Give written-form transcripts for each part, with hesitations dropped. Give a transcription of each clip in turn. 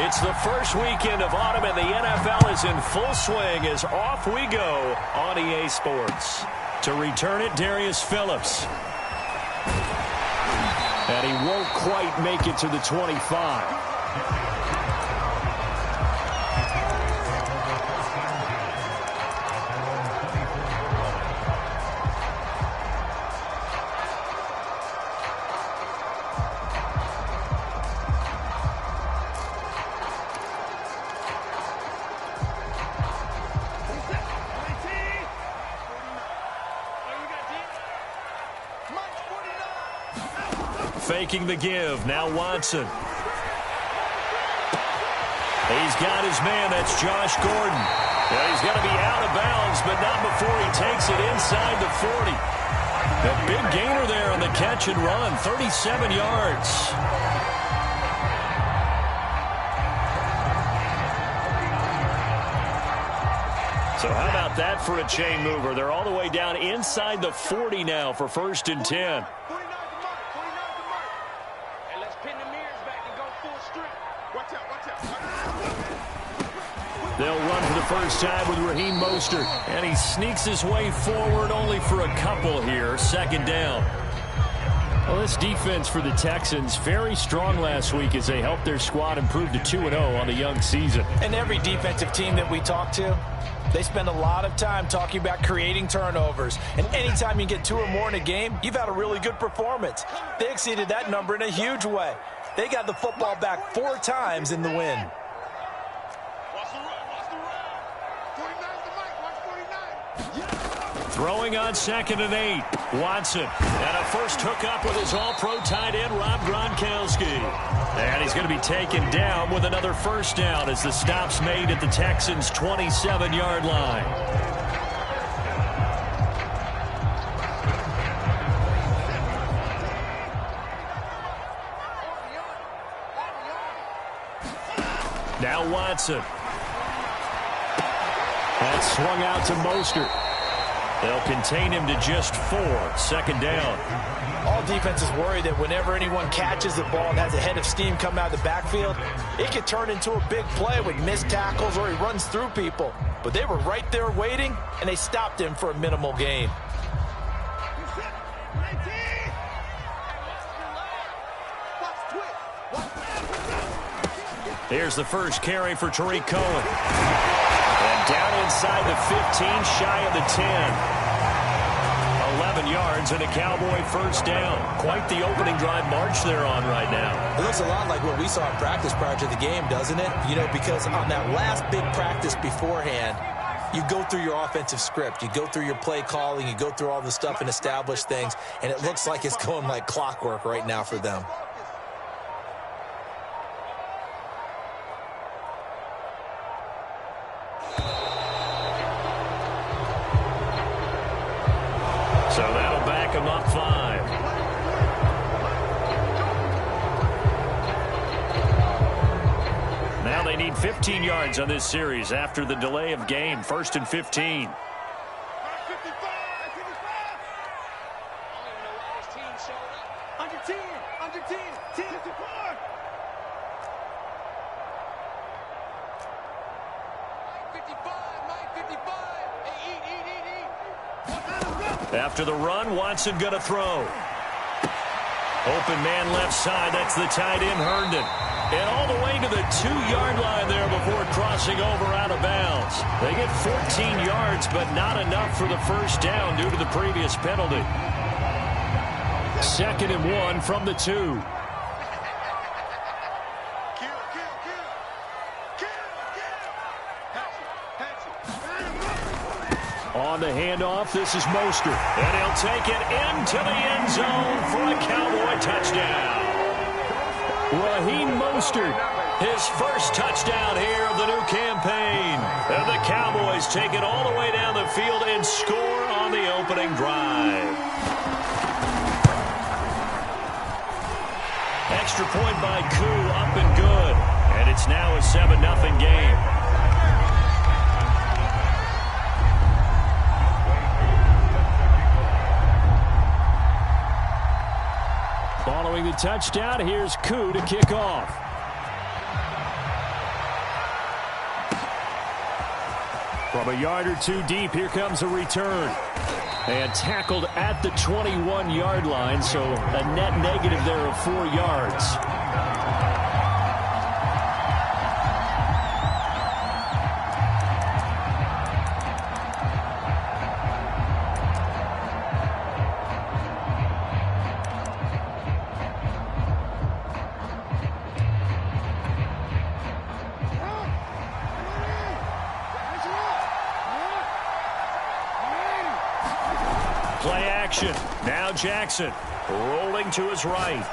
It's the first weekend of autumn, and the NFL is in full swing as off we go on EA Sports. To return it, Darius Phillips. And he won't quite make it to the 25. Faking the give. Now Watson. He's got his man. That's Josh Gordon. Yeah, he's going to be out of bounds, but not before he takes it inside the 40. A big gainer there on the catch and run. 37 yards. So how about that for a chain mover? They're all the way down inside the 40 now for 1st and 10. They'll run for the first time with Raheem Mostert. And he sneaks his way forward only for a couple here. 2nd down. Well, this defense for the Texans, very strong last week as they helped their squad improve to 2-0 on the young season. And every defensive team that we talk to, they spend a lot of time talking about creating turnovers. And anytime you get 2 or more in a game, you've had a really good performance. They exceeded that number in a huge way. They got the football back 4 times in the win. Throwing on 2nd and 8. Watson. And a first hookup with his all-pro tight end, Rob Gronkowski. And he's going to be taken down with another first down as the stop's made at the Texans' 27-yard line. Now Watson. That's swung out to Mostert. They'll contain him to just 4. 2nd down. All defenses worry that whenever anyone catches the ball and has a head of steam come out of the backfield, it could turn into a big play with missed tackles or he runs through people. But they were right there waiting, and they stopped him for a minimal gain. Here's the first carry for Tariq Cohen. And down inside the 15, shy of the 10. 11 yards and a Cowboy first down. Quite the opening drive march they're on right now. It looks a lot like what we saw in practice prior to the game, doesn't it? You know, because on that last big practice beforehand, you go through your offensive script. You go through your play calling. You go through all the stuff and establish things. And it looks like it's going like clockwork right now for them. So that'll back him up 5. Now they need 15 yards on this series after the delay of game. 1st and 15. After the run, Watson going to throw. Open man left side. That's the tight end, Herndon. And all the way to the 2-yard line there before crossing over out of bounds. They get 14 yards, but not enough for the first down due to the previous penalty. 2nd and 1 from the 2. On the handoff, this is Mostert. And he'll take it into the end zone for a Cowboy touchdown. Raheem Mostert, his first touchdown here of the new campaign. And the Cowboys take it all the way down the field and score on the opening drive. Extra point by Koo, up and good. And it's now a 7-0 game. Following the touchdown, here's Koo to kick off. From a yard or two deep, here comes a return. And tackled at the 21-yard line, so a net negative there of 4 yards. Play action. Now Jackson rolling to his right.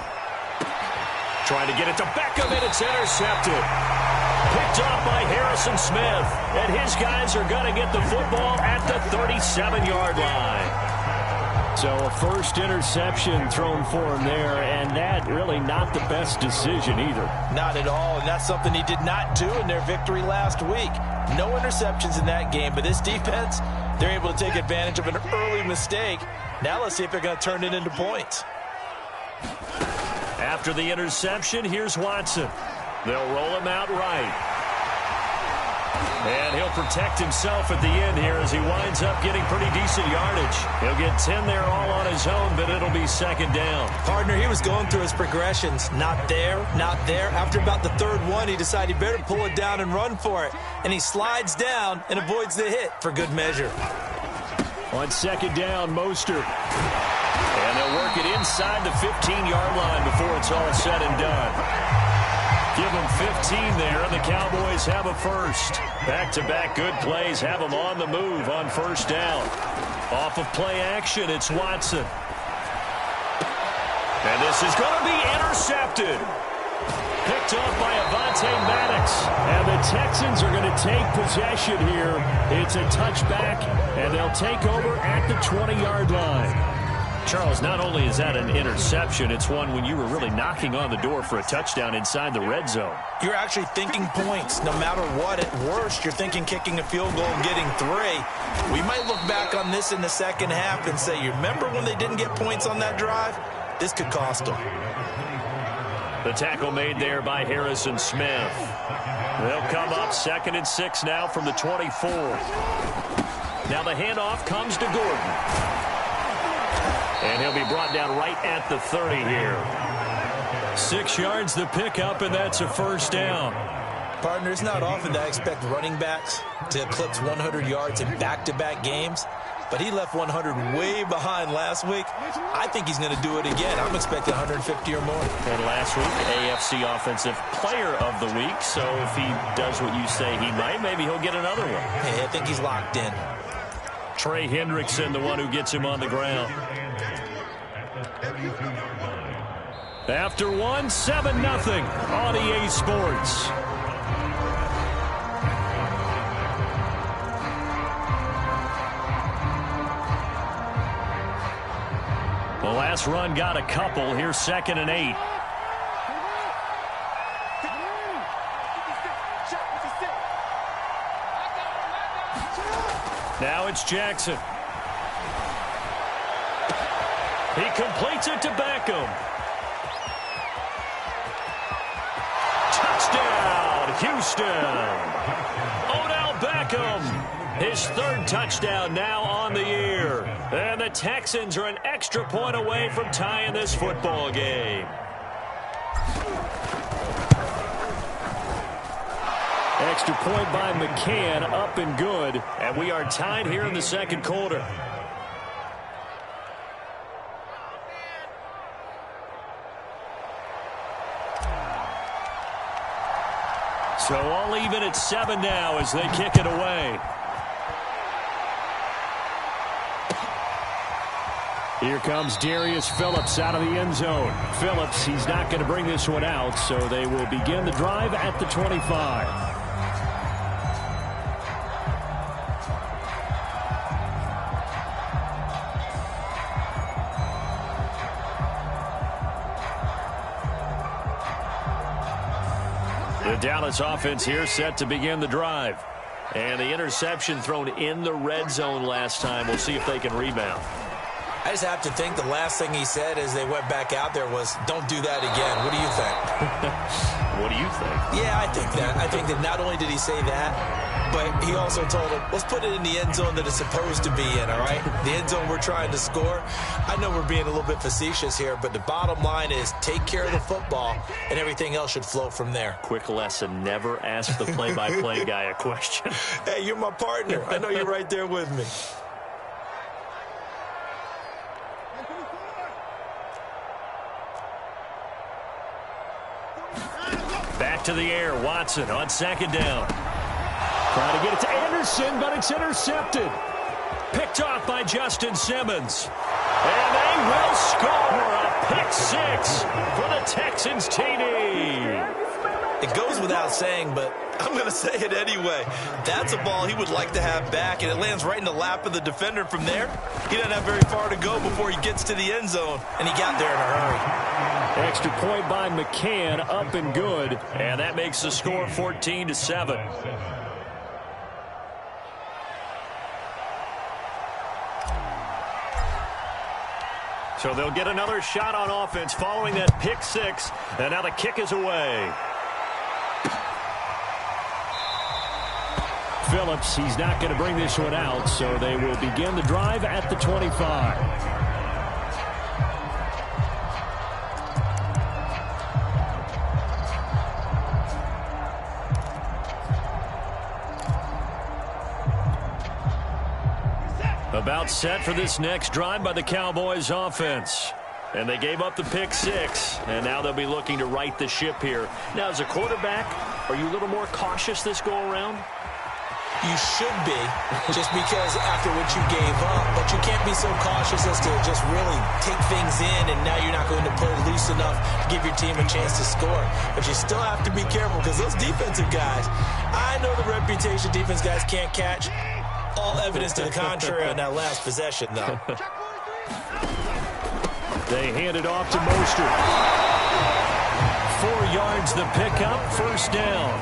Trying to get it to Beckham, and it's intercepted. Picked off by Harrison Smith. And his guys are going to get the football at the 37-yard line. So a first interception thrown for him there, and that really not the best decision either. Not at all, and that's something he did not do in their victory last week. No interceptions in that game, but this defense, they're able to take advantage of an early mistake. Now let's see if they're going to turn it into points. After the interception, here's Watson. They'll roll him out right. And he'll protect himself at the end here as he winds up getting pretty decent yardage. He'll get 10 there all on his own, but it'll be second down. Partner, he was going through his progressions. Not there, not there. After about the third one, he decided he better pull it down and run for it. And he slides down and avoids the hit for good measure. On second down, Mostert. And they'll work it inside the 15-yard line before it's all said and done. Give them 15 there, and the Cowboys have a first. Back-to-back good plays have them on the move on first down. Off of play action, it's Watson. And this is going to be intercepted. Picked off by Avonte Maddox. And the Texans are going to take possession here. It's a touchback, and they'll take over at the 20-yard line. Charles, not only is that an interception, it's one when you were really knocking on the door for a touchdown inside the red zone. You're actually thinking points. No matter what, at worst, you're thinking kicking a field goal and getting 3. We might look back on this in the second half and say, you remember when they didn't get points on that drive? This could cost them. The tackle made there by Harrison Smith. They'll come up 2nd and 6 now from the 24. Now the handoff comes to Gordon. And he'll be brought down right at the 30 here. 6 yards the pickup, and that's a first down. Partner, it's not often that I expect running backs to eclipse 100 yards in back-to-back games, but he left 100 way behind last week. I think he's going to do it again. I'm expecting 150 or more. And last week, AFC Offensive Player of the Week, so if he does what you say he might, maybe he'll get another one. Hey, I think he's locked in. Trey Hendrickson, the one who gets him on the ground. After one, 7-0 on EA Sports. The last run got a couple. Here's 2nd and 8. Now it's Jackson. He completes it to Beckham. Touchdown, Houston. Odell Beckham, his 3rd touchdown now on the year. And the Texans are an extra point away from tying this football game. Extra point by McCann, up and good. And we are tied here in the second quarter. So all even at 7 now as they kick it away. Here comes Darius Phillips out of the end zone. Phillips, he's not going to bring this one out, so they will begin the drive at the 25. The Dallas offense here set to begin the drive. And the interception thrown in the red zone last time. We'll see if they can rebound. I just have to think the last thing he said as they went back out there was, don't do that again. What do you think? What do you think? Yeah, I think that. I think that not only did he say that, but he also told him, let's put it in the end zone that it's supposed to be in, all right? The end zone we're trying to score. I know we're being a little bit facetious here, but the bottom line is take care of the football, and everything else should flow from there. Quick lesson, never ask the play-by-play guy a question. Hey, you're my partner. I know you're right there with me. Back to the air, Watson on second down. Trying to get it to Anderson, but it's intercepted. Picked off by Justin Simmons. And they will score a pick six for the Texans TD. It goes without saying, but I'm going to say it anyway. That's a ball he would like to have back, and it lands right in the lap of the defender from there. He doesn't have very far to go before he gets to the end zone, and he got there in a hurry. Extra point by McCann, up and good, and that makes the score 14-7. So they'll get another shot on offense following that pick six, and now the kick is away. Phillips, he's not going to bring this one out, so they will begin the drive at the 25. About set for this next drive by the Cowboys offense. And they gave up the pick six, and now they'll be looking to right the ship here. Now, as a quarterback, are you a little more cautious this go-around? You should be, just because after what you gave up, but you can't be so cautious as to just really take things in, and now you're not going to play loose enough to give your team a chance to score. But you still have to be careful, because those defensive guys, I know the reputation defense guys can't catch. All evidence to the contrary on that last possession, though. They hand it off to Mostert. 4 yards the pickup, first down.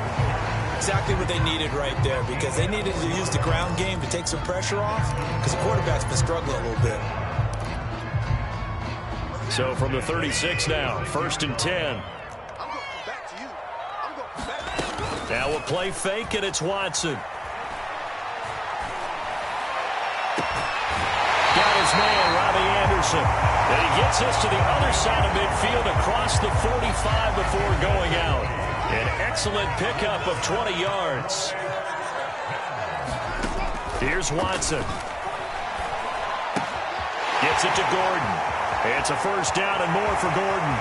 Exactly what they needed right there, because they needed to use the ground game to take some pressure off, because the quarterback's been struggling a little bit. So from the 36 now, first and 10. Now a play fake, and it's Watson. Got his man, Robbie Anderson. And he gets us to the other side of midfield across the 45 before going out. An excellent pickup of 20 yards. Here's Watson. Gets it to Gordon. It's a first down and more for Gordon.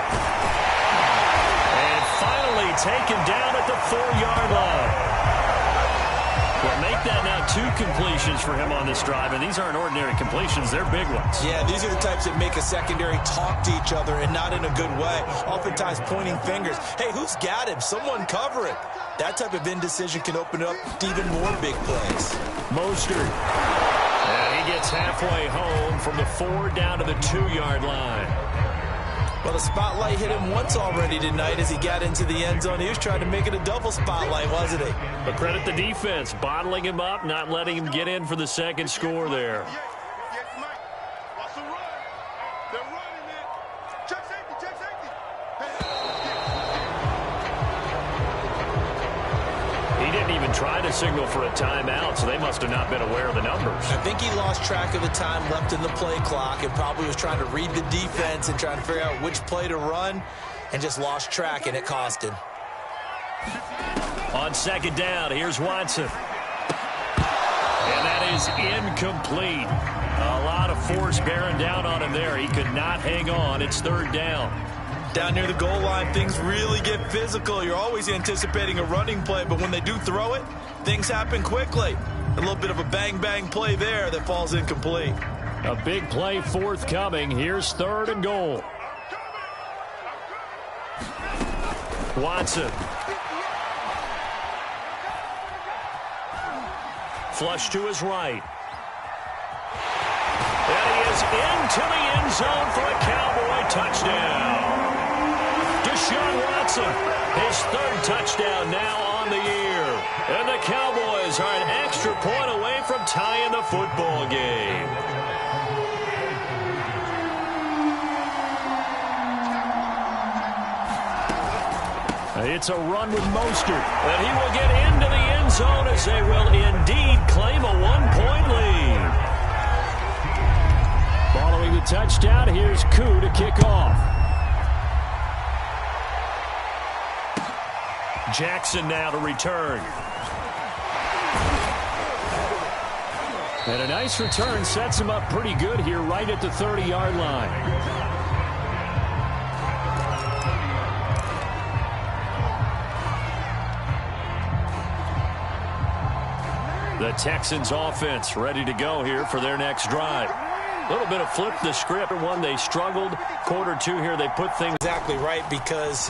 And finally taken down at the 4-yard line. Well, make that now 2 completions for him on this drive, and these aren't ordinary completions. They're big ones. Yeah, these are the types that make a secondary talk to each other, and not in a good way. Oftentimes pointing fingers. Hey, who's got him? Someone cover it. That type of indecision can open up even more big plays. Mostert. And he gets halfway home from the 4 down to the 2-yard line. Well, the spotlight hit him once already tonight as he got into the end zone. He was trying to make it a double spotlight, wasn't he? But credit the defense, bottling him up, not letting him get in for the second score there. He didn't even try to signal for a timeout, so they must have not been aware of the numbers. I think he lost track of the time left in the play clock and probably was trying to read the defense and trying to figure out which play to run and just lost track, and it cost him. On second down, here's Watson. And that is incomplete. A lot of force bearing down on him there. He could not hang on. It's third down. Down near the goal line, things really get physical. You're always anticipating a running play, but when they do throw it, things happen quickly. A little bit of a bang-bang play there that falls incomplete. A big play forthcoming. Here's third and goal. Watson. Flush to his right. And he is into the end zone for a Cowboy touchdown. Deshaun Watson, his 3rd touchdown now on the year. And the Cowboys are an extra point away from tying the football game. It's a run with Mostert, and he will get into the end zone as they will indeed claim a 1-point lead. Following the touchdown, here's Koo to kick off. Jackson now to return. And a nice return sets him up pretty good here right at the 30-yard line. The Texans offense ready to go here for their next drive. A little bit of flip the script. One, they struggled. Quarter two here, they put things exactly right, because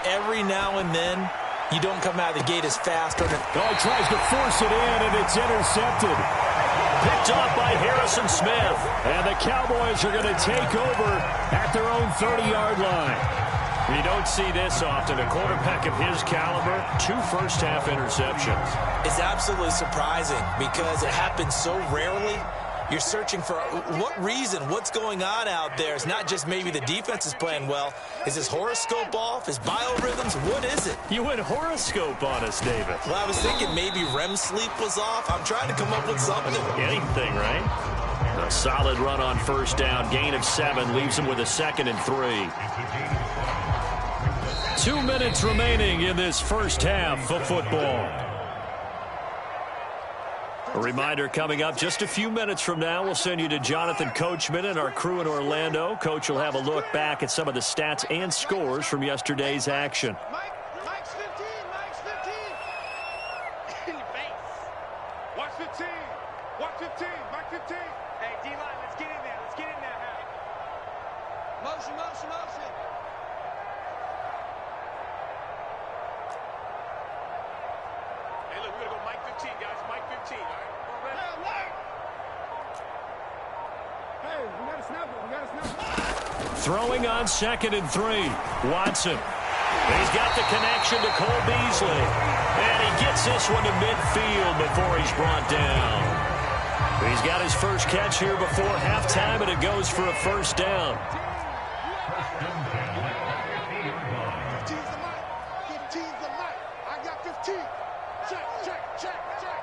every now and then you don't come out of the gate as fast. He tries to force it in, and it's intercepted. Picked off by Harrison Smith. And the Cowboys are going to take over at their own 30-yard line. You don't see this often. A quarterback of his caliber, 2 first-half interceptions. It's absolutely surprising because it happens so rarely. You're searching for what reason, what's going on out there. It's not just maybe the defense is playing well. Is his horoscope off? His biorhythms? What is it? You went horoscope on us, David. Well, I was thinking maybe REM sleep was off. I'm trying to come up with something. Anything, right? A solid run on first down. Gain of 7 leaves him with a 2nd and 3. 2 minutes remaining in this first half of football. A reminder coming up just a few minutes from now. We'll send you to Jonathan Coachman and our crew in Orlando. Coach will have a look back at some of the stats and scores from yesterday's action. Mike's 15. Mike's 15. In your face. Watch 15. Watch 15. Mike 15. Hey, D-line, let's get in there. Let's get in there. Motion, motion, motion. Hey, look, we're going to go Mike 15, guys. Mike 15, all right? Hey, we got to snap it. We got to snap it. Throwing on 2nd and 3. Watson. He's got the connection to Cole Beasley. And he gets this one to midfield before he's brought down. He's got his first catch here before halftime, and it goes for a first down. 15's the mic. 15's the mic. I got 15. Check, check, check, check.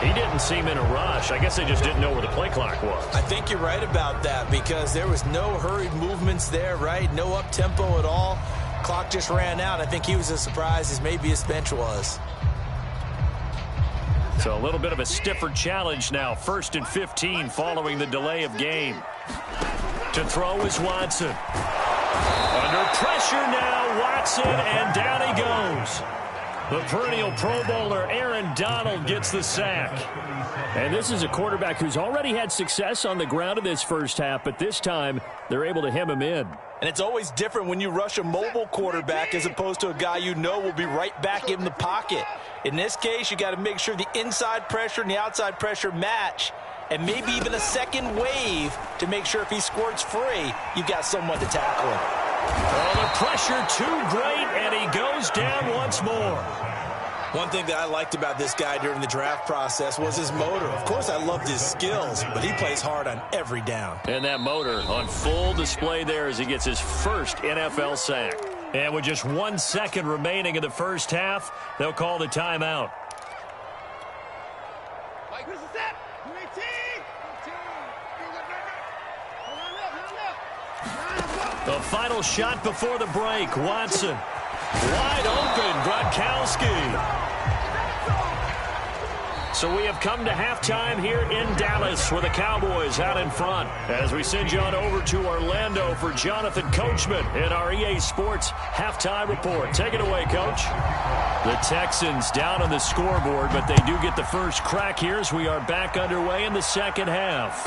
He didn't seem in a rush. I guess they just didn't know where the play clock was. I think you're right about that because there was no hurried movements there, right? No up-tempo at all. Clock just ran out. I think he was as surprised as maybe his bench was. So a little bit of a stiffer challenge now. 1st and 15 following the delay of game. To throw is Watson. Under pressure now, Watson, and down he goes. The perennial Pro Bowler Aaron Donald gets the sack. And this is a quarterback who's already had success on the ground in this first half, but this time they're able to hem him in. And it's always different when you rush a mobile quarterback as opposed to a guy you know will be right back in the pocket. In this case, you got to make sure the inside pressure and the outside pressure match, and maybe even a second wave to make sure if he squirts free, you've got someone to tackle him. Oh, the pressure too great, and he goes down once more. One thing that I liked about this guy during the draft process was his motor. Of course, I loved his skills, but he plays hard on every down. And that motor on full display there as he gets his first NFL sack. And with just 1 second remaining in the first half, they'll call the timeout. Mike, where's the set? 18. 15. The final shot before the break. Watson. Wide open. Gronkowski. So we have come to halftime here in Dallas with the Cowboys out in front. As we send you on over to Orlando for Jonathan Coachman in our EA Sports halftime report. Take it away, Coach. The Texans down on the scoreboard, but they do get the first crack here as we are back underway in the second half.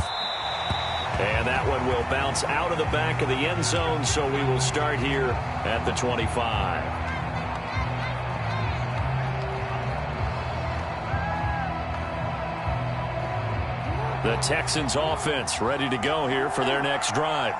And that one will bounce out of the back of the end zone, so we will start here at the 25. The Texans offense ready to go here for their next drive.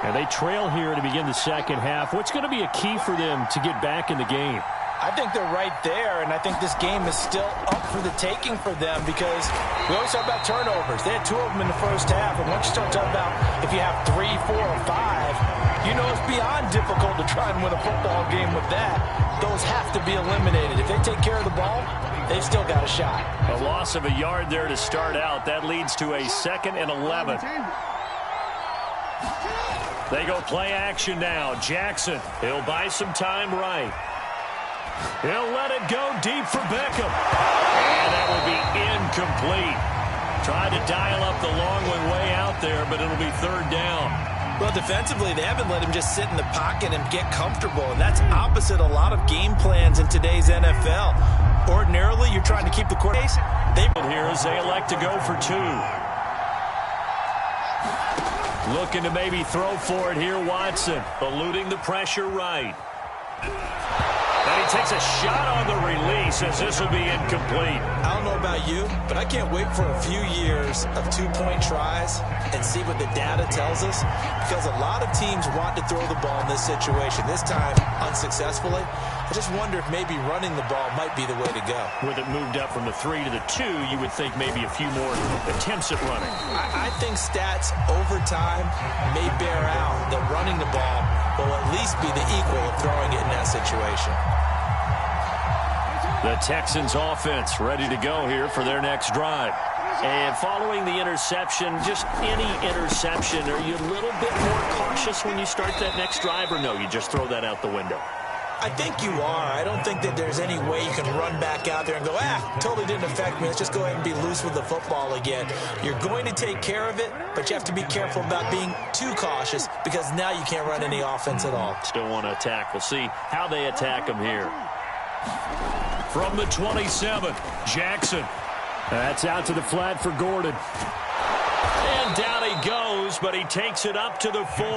And they trail here to begin the second half. What's going to be a key for them to get back in the game? I think they're right there, and I think this game is still up for the taking for them because we always talk about turnovers. They had 2 of them in the first half, and once you start talking about if you have 3, 4, or 5, you know it's beyond difficult to try and win a football game with that. Those have to be eliminated. If they take care of the ball, they've still got a shot. A loss of a yard there to start out. That leads to a 2nd and 11. They go play action now. Jackson, he'll buy some time right. He'll let it go deep for Beckham. And that will be incomplete. Tried to dial up the long one way out there, but it'll be 3rd down. Well, defensively, they haven't let him just sit in the pocket and get comfortable, and that's opposite a lot of game plans in today's NFL. Ordinarily, you're trying to keep the quarterback. Here as they elect to go for 2. Looking to maybe throw for it here, Watson. Eluding the pressure right. And he takes a shot on the release as this will be incomplete. I don't know about you, but I can't wait for a few years of 2-point tries and see what the data tells us, because a lot of teams want to throw the ball in this situation. This time, unsuccessfully. I just wonder if maybe running the ball might be the way to go. With it moved up from the 3 to the 2, you would think maybe a few more attempts at running. I think stats over time may bear out that running the ball will at least be the equal of throwing it in that situation. The Texans offense ready to go here for their next drive. And following the interception, just any interception, are you a little bit more cautious when you start that next drive, or no, you just throw that out the window? I think you are. I don't think that there's any way you can run back out there and go, totally didn't affect me. Let's just go ahead and be loose with the football again. You're going to take care of it, but you have to be careful about being too cautious because now you can't run any offense at all. Still want to attack. We'll see how they attack them here. From the 27, Jackson. That's out to the flat for Gordon. And down he goes, but he takes it up to the 4.